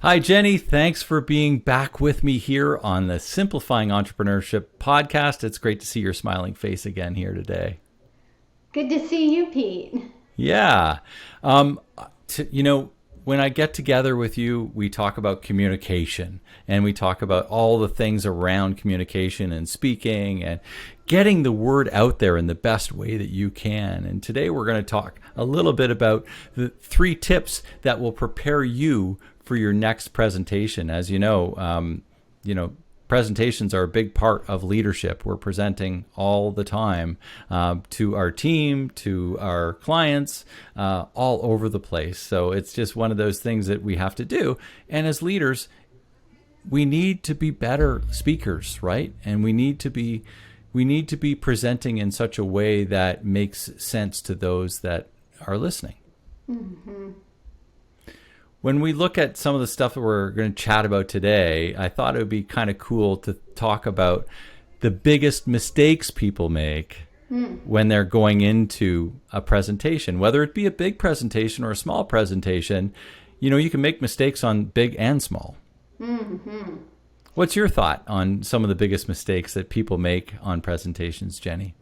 Hi, Jenny. Thanks for being back with me here on the Simplifying Entrepreneurship podcast. It's great to see your smiling face again here today. Good to see you, Pete. Yeah. Um, when I get together with you, we talk about communication and we talk about all the things around communication and speaking and getting the word out there in the best way that you can. And today we're going to talk a little bit about the 3 tips that will prepare you for your next presentation. As presentations are a big part of leadership. We're presenting all the time to our team, to our clients, all over the place. So it's just one of those things that we have to do. And as leaders, we need to be better speakers, right? And we need to be presenting in such a way that makes sense to those that are listening. Mm-hmm. When we look at some of the stuff that we're going to chat about today, I thought it would be kind of cool to talk about the biggest mistakes people make when they're going into a presentation, whether it be a big presentation or a small presentation. You can make mistakes on big and small. Mm-hmm. What's your thought on some of the biggest mistakes that people make on presentations, Jenny?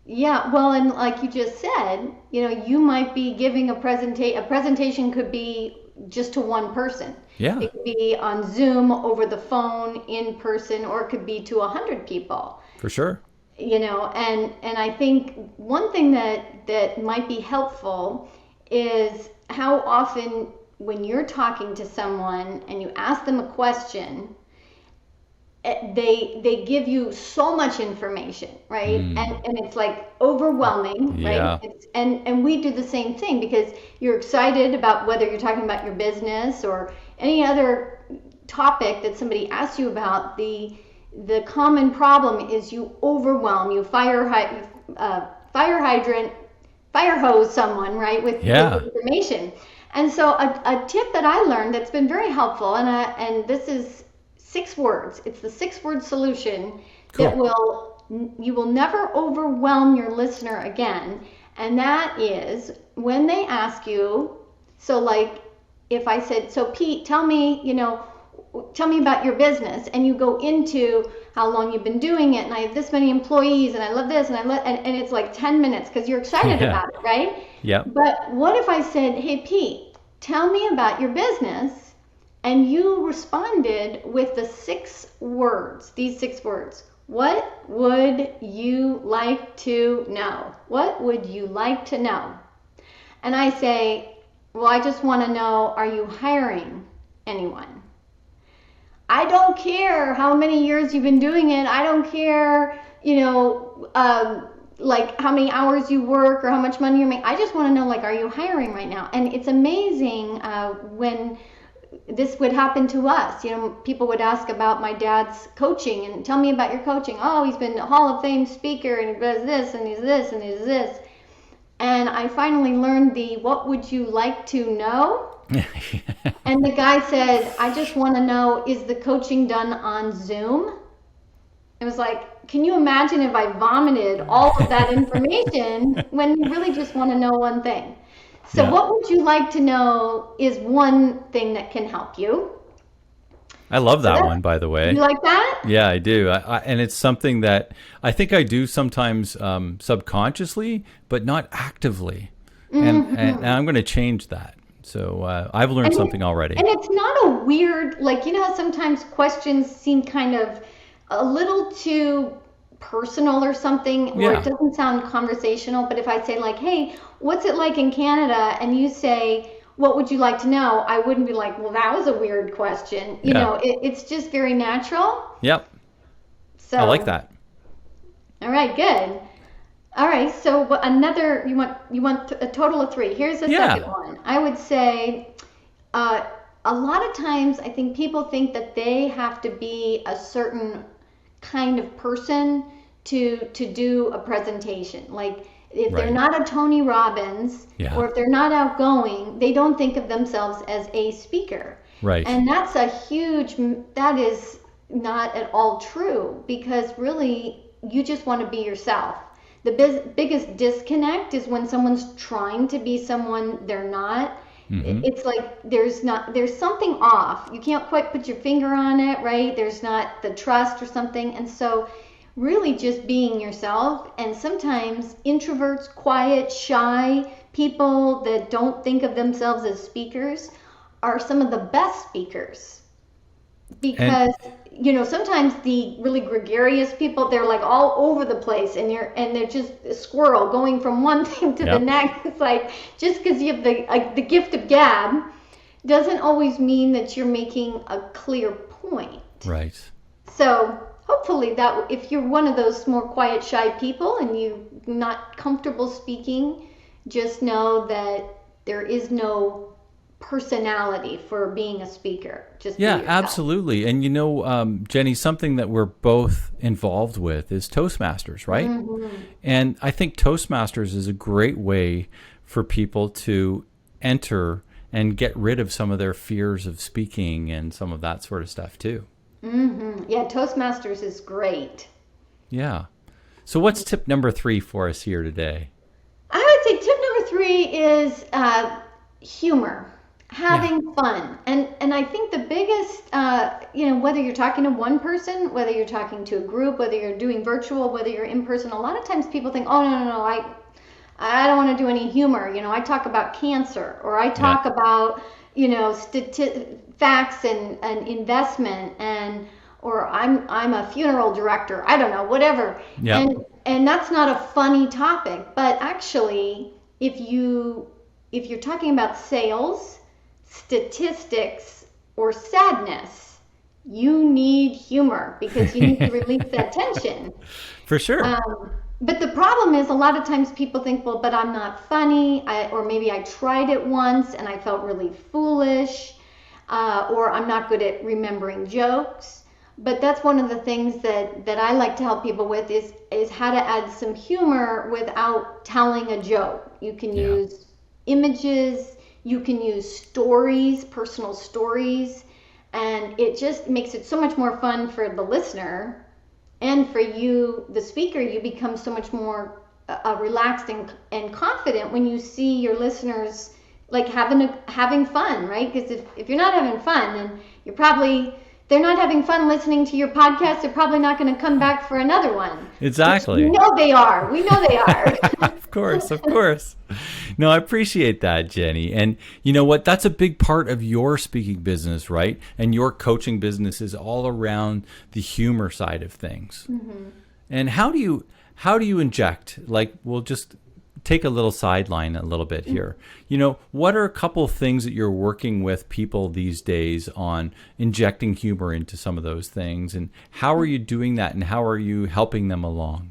Yeah, well, and like you just said, you might be giving a presentation. A presentation could be just to one person. Yeah. It could be on Zoom, over the phone, in person, or it could be to 100 people. For sure. And I think one thing that might be helpful is how often when you're talking to someone and you ask them a question, they give you so much information, right? And it's like overwhelming, yeah. Right? And we do the same thing because you're excited about whether you're talking about your business or any other topic that somebody asks you about. The common problem is you overwhelm, you fire hose someone, right, with information. And so a tip that I learned that's been very helpful, and this is 6 words. It's the 6-word solution. Cool. You will never overwhelm your listener again. And that is when they ask you, so like if I said, so Pete, tell me about your business, and you go into how long you've been doing it, and I have this many employees, and I love this, and and it's like 10 minutes because you're excited about it, right? Yeah. But what if I said, hey Pete, tell me about your business? And you responded with the 6 words, these 6 words. What would you like to know? What would you like to know? And I say, well, I just want to know, are you hiring anyone? I don't care how many years you've been doing it. I don't care, like how many hours you work or how much money you're making. I just want to know, like, are you hiring right now? And it's amazing when this would happen to us. People would ask about my dad's coaching and tell me about your coaching. Oh, he's been a Hall of Fame speaker and he does this and he's this and he's this. And I finally learned what would you like to know? And the guy said, I just want to know, is the coaching done on Zoom? It was like, can you imagine if I vomited all of that information when you really just want to know one thing? So what would you like to know is one thing that can help you. I love that one, by the way. You like that? Yeah, I do. And it's something that I think I do sometimes subconsciously, but not actively. Mm-hmm. And I'm going to change that. So I've learned something already. And it's not a weird, like, how sometimes questions seem kind of a little too personal or something, or it doesn't sound conversational. But if I say, like, hey, what's it like in Canada? And you say, what would you like to know? I wouldn't be like, well, that was a weird question. You know, it's just very natural. Yep. So I like that. All right, good. All right, so another, you want a total of 3. Here's the second one. I would say a lot of times I think people think that they have to be a certain kind of person to do a presentation. Like if they're not a Tony Robbins or if they're not outgoing, they don't think of themselves as a speaker. Right. And that is not at all true, because really you just want to be yourself. The biggest disconnect is when someone's trying to be someone they're not, It's like there's something off. You can't quite put your finger on it, right? There's not the trust or something. And so really just being yourself. And sometimes introverts, quiet, shy people that don't think of themselves as speakers are some of the best speakers, because sometimes the really gregarious people, they're like all over the place, and they're just a squirrel going from one thing to the next. It's like, just because you have the gift of gab doesn't always mean that you're making a clear point. Right. So hopefully that if you're one of those more quiet, shy people and you're not comfortable speaking, just know that there is no personality for being a speaker. Just be yourself. Absolutely. And Jenny, something that we're both involved with is Toastmasters, right? And I think Toastmasters is a great way for people to enter and get rid of some of their fears of speaking and some of that sort of stuff too. Yeah, Toastmasters is great. Yeah. So what's tip number 3 for us here today? I would say tip number 3 is humor. Having fun. And I think the biggest, whether you're talking to one person, whether you're talking to a group, whether you're doing virtual, whether you're in person, a lot of times people think, oh, no, I don't want to do any humor. I talk about cancer, or I talk about, facts and investment, or I'm a funeral director. I don't know, whatever. Yeah. And that's not a funny topic. But actually, if you're talking about sales, statistics, or sadness, you need humor, because you need to release that tension. For sure. But the problem is, a lot of times people think, well, but I'm not funny, or maybe I tried it once and I felt really foolish, or I'm not good at remembering jokes. But that's one of the things that I like to help people with is how to add some humor without telling a joke. You can use images, you can use stories, personal stories, and it just makes it so much more fun for the listener, and for you, the speaker. You become so much more relaxed and confident when you see your listeners like having fun, right? Because if you're not having fun, then they're not having fun listening to your podcast. They're probably not going to come back for another one. Exactly. We know they are. Of course. No, I appreciate that, Jenny. And you know what? That's a big part of your speaking business, right? And your coaching business is all around the humor side of things. And how do you inject? Like, we'll just take a little sideline a little bit here. What are a couple of things that you're working with people these days on injecting humor into some of those things? And how are you doing that? And how are you helping them along?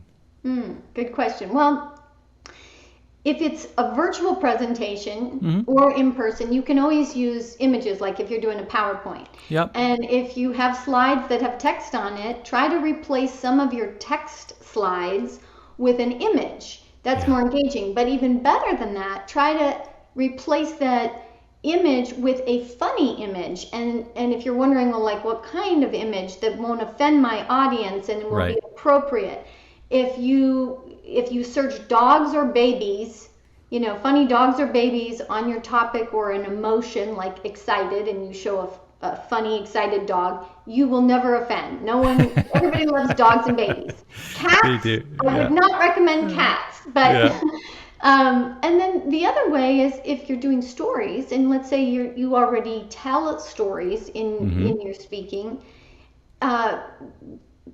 Good question. Well, if it's a virtual presentation or in person, you can always use images, like if you're doing a PowerPoint. Yep. And if you have slides that have text on it, try to replace some of your text slides with an image. That's more engaging. But even better than that, try to replace that image with a funny image. And if you're wondering, well, like, what kind of image that won't offend my audience and will be appropriate, if you search dogs or babies, funny dogs or babies on your topic, or an emotion like excited, and you show a funny, excited dog, you will never offend. No one, everybody loves dogs and babies. Cats, I would not recommend cats. But, and then the other way is if you're doing stories, and let's say you already tell stories in your speaking,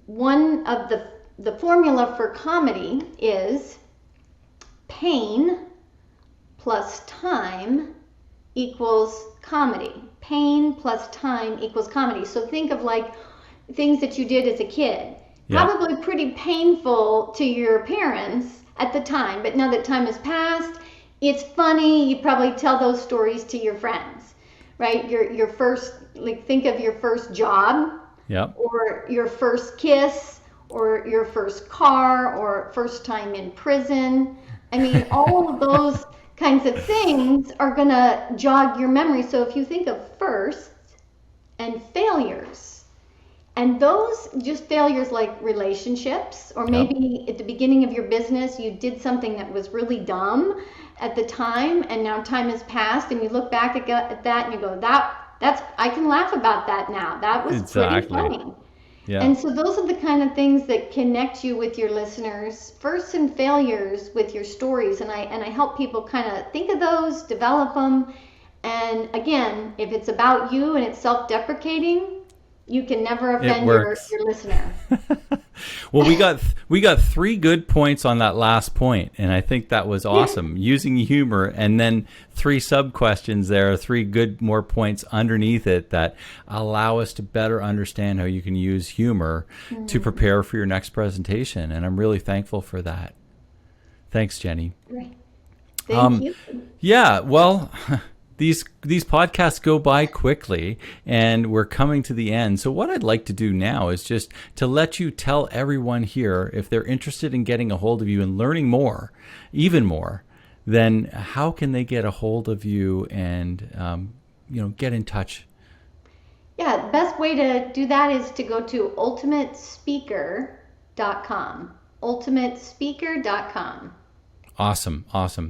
one of the formula for comedy is pain plus time equals comedy. Pain plus time equals comedy. So think of like things that you did as a kid. Probably pretty painful to your parents at the time, but now that time has passed, it's funny. You probably tell those stories to your friends, right? Your first, like, think of your first job, or your first kiss, or your first car, or first time in prison. I mean, all of those kinds of things are going to jog your memory. So if you think of firsts and failures, and those just failures like relationships, or maybe at the beginning of your business, you did something that was really dumb. at the time, and now time has passed, and you look back at that and you go, that's I can laugh about that now. That was pretty Exactly. funny. Yeah. And so those are the kind of things that connect you with your listeners, firsts and failures with your stories. And I help people kind of think of those, develop them. And again, if it's about you and it's self-deprecating, you can never It offend works. your listener. Well, we got 3 good points on that last point, and I think that was awesome. Using humor, and then 3 sub questions there, 3 good more points underneath it that allow us to better understand how you can use humor to prepare for your next presentation. And I'm really thankful for that. Thanks, Jenny. Great. Thank you. Yeah, well, these podcasts go by quickly, and we're coming to the end. So what I'd like to do now is just to let you tell everyone here, if they're interested in getting a hold of you and learning more, even more, then how can they get a hold of you and get in touch? Yeah, the best way to do that is to go to ultimatespeaker.com. Ultimatespeaker.com. Awesome.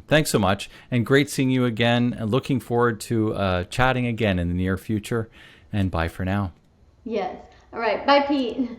Thanks so much, and great seeing you again. And looking forward to chatting again in the near future. And bye for now. Yes. All right. Bye, Pete.